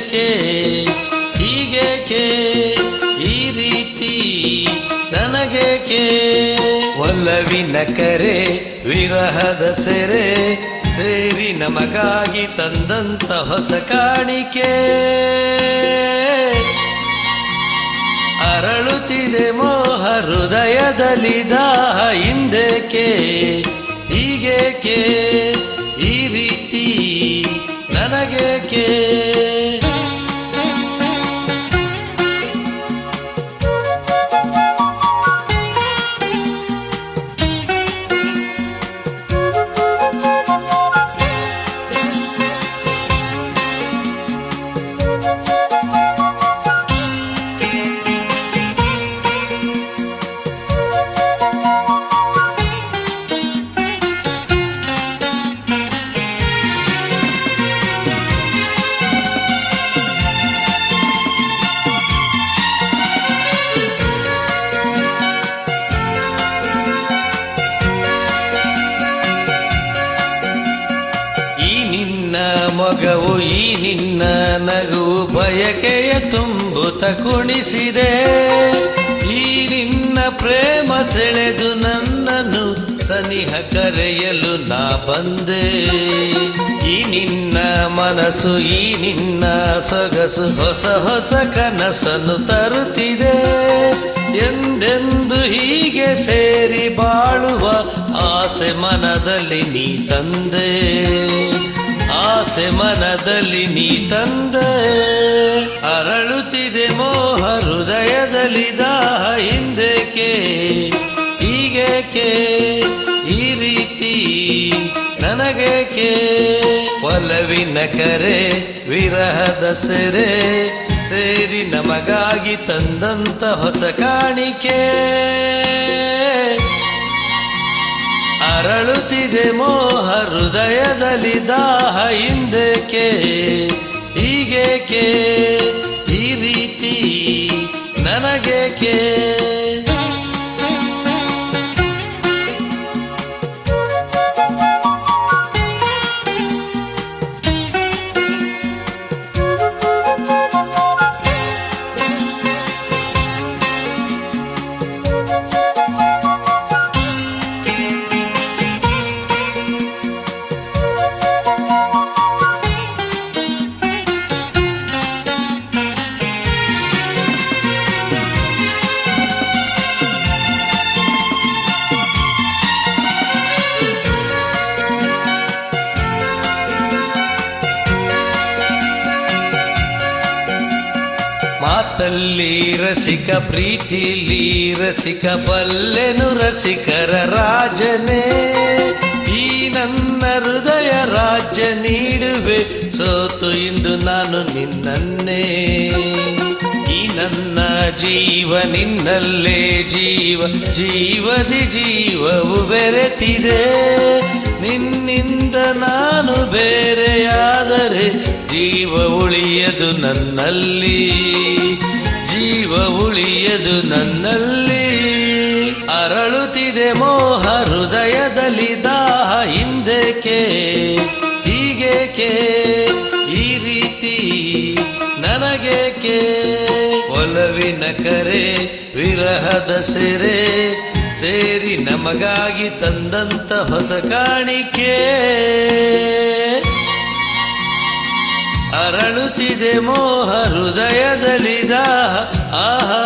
ಹಿಂದೇಕೆ ಹೀಗೇಕೆ ಈ ರೀತಿ ನನಗೇಕೆ ಒಲವಿನ ಕರೆ ವಿರಹದ ಸೆರೆ ಸೇರಿ ನಮಗಾಗಿ ತಂದಂತ ಹೊಸ ಕಾಣಿಕೆ ಅರಳುತ್ತಿದೆ ಮೋಹ ಹೃದಯದಲ್ಲಿ ದಾಹ ಹಿಂದೇಕೆ ಹೀಗೇಕೆ ಈ ರೀತಿ ನನಗೇಕೆ ಮೊಗವು ಈ ನಿನ್ನ ನಗುವು ಬಯಕೆಯ ತುಂಬುತ ಕುಣಿಸಿದೆ ಈ ನಿನ್ನ ಪ್ರೇಮ ಸೆಳೆದು ನನ್ನನ್ನು ಸನಿಹ ಕರೆಯಲು ನಾ ಬಂದೆ ಈ ನಿನ್ನ ಮನಸ್ಸು ಈ ನಿನ್ನ ಸೊಗಸು ಹೊಸ ಹೊಸ ಕನಸನ್ನು ತರುತ್ತಿದೆ ಎಂದೆಂದು ಹೀಗೆ ಸೇರಿ ಬಾಳುವ ಆಸೆ ಮನದಲ್ಲಿ ನೀ ತಂದೆ ಆಸೆ ಮನದಲ್ಲಿ ನೀ ತಂದೆ ಅರಳುತ್ತಿದೆ ಮೋಹ ಹೃದಯದಲ್ಲಿ ದಾಹ ಹಿಂದೇಕೆ ಹೀಗೇಕೆ ಈ ರೀತಿ ನನಗೇಕೆ ಒಲವಿನ ಕರೆ ವಿರಹದ ಸೆರೆ ಸೇರಿ ನಮಗಾಗಿ ತಂದಂತ ಹೊಸ ಕಾಣಿಕೆ ಅರಳುತ್ತಿದೆ ಮೋಹ ಹೃದಯದಲ್ಲಿ ದಾಹ ಹಿಂದೇಕೆ ಹೀಗೇಕೆ ಈ ರೀತಿ ನನಗೇಕೆ ಮಾತಲ್ಲಿ ರಸಿಕ ಪ್ರೀತಿಲಿ ರಸಿಕ ಬಲ್ಲೆನು ರಸಿಕರ ರಾಜನೇ ಈ ನನ್ನ ಹೃದಯ ರಾಜ್ಯ ನೀಡುವೆ ಸೋತು ಇಂದು ನಾನು ನಿನ್ನನ್ನೇ ಈ ನನ್ನ ಜೀವ ನಿನ್ನಲ್ಲೇ ಜೀವ ಜೀವದಿ ಜೀವವು ಬೆರೆತಿದೆ ನಿನ್ನಿಂದ ನಾನು ಬೇರೆಯಾದರೆ ಜೀವ ಉಳಿಯದು ನನ್ನಲ್ಲಿ ಜೀವ ಉಳಿಯದು ನನ್ನಲ್ಲಿ ಅರಳುತ್ತಿದೆ ಮೋಹ ಹೃದಯದಲ್ಲಿ ದಾಹ ಹಿಂದೇಕೆ ಹೀಗೇಕೆ ಈ ರೀತಿ ನನಗೇಕೆ ಒಲವಿನ ಕರೆ ವಿರಹದ ಸೆರೆ ಸೇರಿ ನಮಗಾಗಿ ತಂದಂತ ಹೊಸ ಕಾಣಿಕೆ ಅರಳುತ್ತಿದೆ ಮೋಹ ಹೃದಯದಲ್ಲಿ ದಾಹ ಆಹಾ